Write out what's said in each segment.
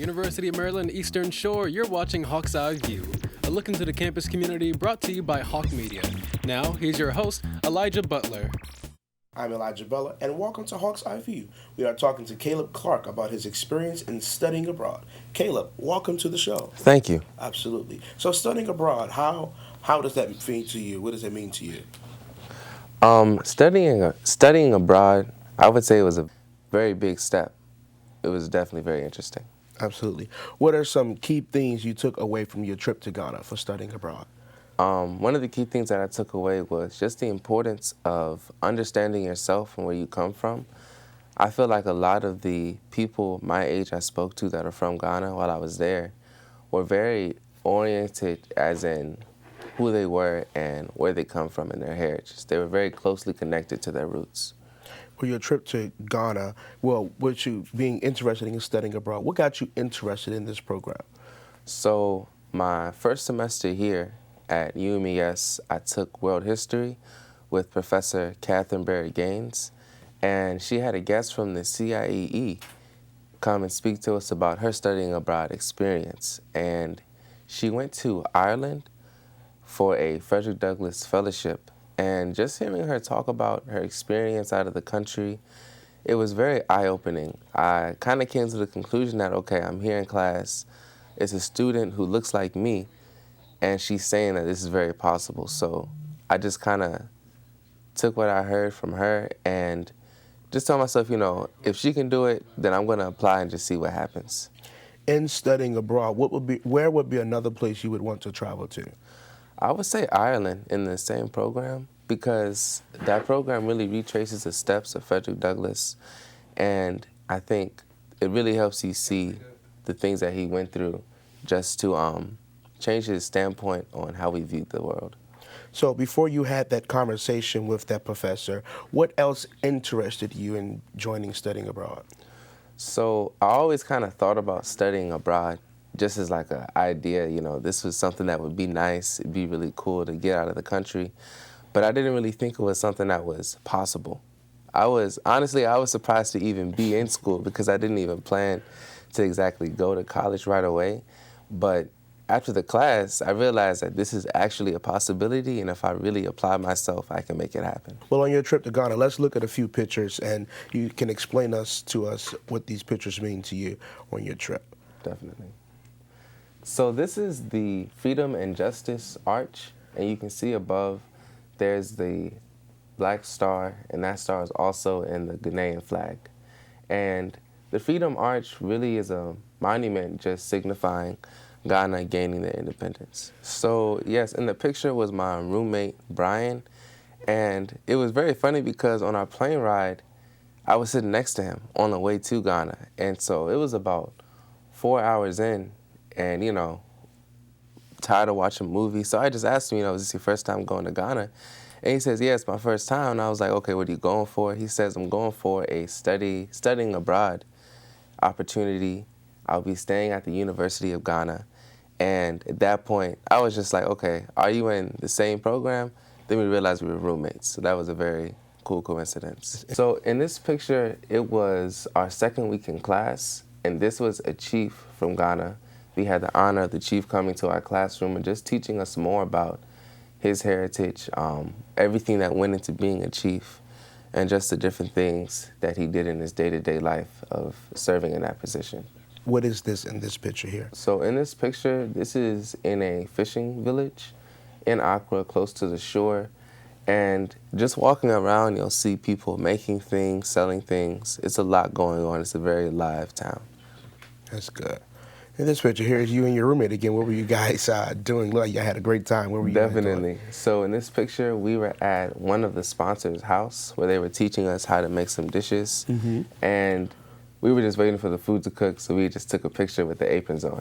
University of Maryland Eastern Shore, you're watching Hawk's Eye View, a look into the campus community brought to you by Hawk Media. Now, here's your host, Elijah Butler. I'm Elijah Butler, and welcome to Hawk's Eye View. We are talking to Caleb Clark about his experience in studying abroad. Caleb, welcome to the show. Thank you. Absolutely. So studying abroad, how does that mean to you? What does it mean to you? Studying abroad, I would say it was a very big step. It was definitely very interesting. Absolutely. What are some key things you took away from your trip to Ghana for studying abroad? One of the key things that I took away was just the importance of understanding yourself and where you come from. I feel like a lot of the people my age I spoke to that are from Ghana while I was there were very oriented as in who they were and where they come from and their heritage. They were very closely connected to their roots. For your trip to Ghana, with you being interested in studying abroad, what got you interested in this program? So my first semester here at UMES, I took world history with Professor Catherine Berry Gaines, and she had a guest from the CIEE come and speak to us about her studying abroad experience. And she went to Ireland for a Frederick Douglass Fellowship. And just hearing her talk about her experience out of the country, it was very eye-opening. I kind of came to the conclusion that, okay, I'm here in class. It's a student who looks like me, and she's saying that this is very possible. So I just kind of took what I heard from her and just told myself, if she can do it, then I'm going to apply and just see what happens. In studying abroad, where would be another place you would want to travel to? I would say Ireland in the same program because that program really retraces the steps of Frederick Douglass, and I think it really helps you see the things that he went through just to change his standpoint on how we viewed the world. So before you had that conversation with that professor, what else interested you in joining studying abroad? So I always kind of thought about studying abroad just as like an idea, this was something that would be nice, it'd be really cool to get out of the country. But I didn't really think it was something that was possible. I was surprised to even be in school because I didn't even plan to exactly go to college right away. But after the class, I realized that this is actually a possibility, and if I really apply myself, I can make it happen. Well, on your trip to Ghana, let's look at a few pictures, and you can explain to us what these pictures mean to you on your trip. Definitely. So this is the Freedom and Justice Arch, and you can see above there's the black star, and that star is also in the Ghanaian flag. And the Freedom Arch really is a monument just signifying Ghana gaining their independence. So yes, in the picture was my roommate, Brian, and it was very funny because on our plane ride, I was sitting next to him on the way to Ghana. And so it was about 4 hours in, and, tired of watching movies. So I just asked him, is this your first time going to Ghana? And he says, yeah, it's my first time. And I was like, okay, what are you going for? He says, I'm going for a studying abroad opportunity. I'll be staying at the University of Ghana. And at that point, I was just like, okay, are you in the same program? Then we realized we were roommates. So that was a very cool coincidence. So in this picture, it was our second week in class, and this was a chief from Ghana. We had the honor of the chief coming to our classroom and just teaching us more about his heritage, everything that went into being a chief, and just the different things that he did in his day-to-day life of serving in that position. What is this in this picture here? So in this picture, this is in a fishing village in Accra, close to the shore. And just walking around, you'll see people making things, selling things. It's a lot going on. It's a very live town. That's good. In this picture here is you and your roommate again. What were you guys doing? Look like you had a great time. Where were you Definitely. So in this picture, we were at one of the sponsors' house where they were teaching us how to make some dishes. Mm-hmm. And we were just waiting for the food to cook, so we just took a picture with the aprons on.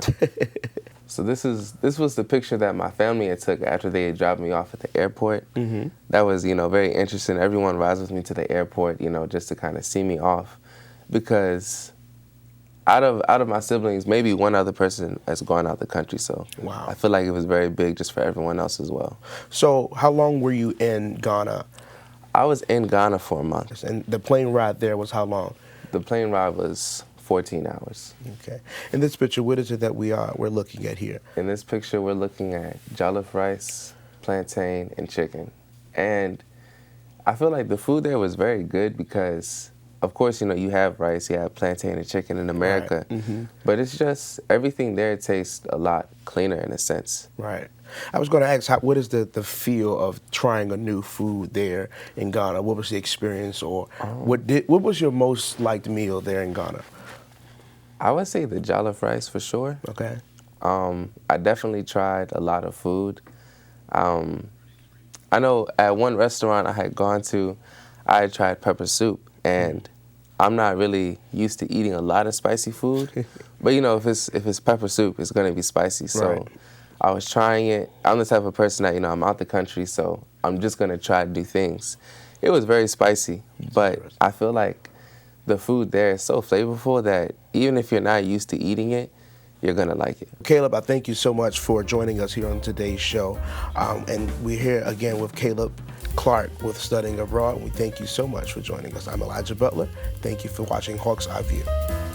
So this was the picture that my family had took after they had dropped me off at the airport. Mm-hmm. That was, very interesting. Everyone rides with me to the airport, just to kind of see me off, because out of my siblings, maybe one other person has gone out the country. So wow. I feel like it was very big just for everyone else as well. So how long were you in Ghana? I was in Ghana for a month. And the plane ride there was how long? The plane ride was 14 hours. Okay. In this picture, what is it that we're looking at here? In this picture, we're looking at jollof rice, plantain, and chicken. And I feel like the food there was very good because, of course, you know, you have rice, you have plantain and chicken in America, Right. but it's just everything there tastes a lot cleaner in a sense. Right. I was going to ask, what is the feel of trying a new food there in Ghana? What was the experience, or what was your most liked meal there in Ghana? I would say the jollof rice for sure. Okay. I definitely tried a lot of food. I know at one restaurant I had gone to, I had tried pepper soup, and I'm not really used to eating a lot of spicy food, but you know, if it's pepper soup, it's gonna be spicy. So Right. I was trying it. I'm the type of person that, you know, I'm out the country, so I'm just gonna try to do things. It was very spicy, but I feel like the food there is so flavorful that even if you're not used to eating it, you're gonna like it. Caleb, I thank you so much for joining us here on today's show. And we're here again with Caleb Clark with Studying Abroad. We thank you so much for joining us. I'm Elijah Butler. Thank you for watching Hawk's Eye View.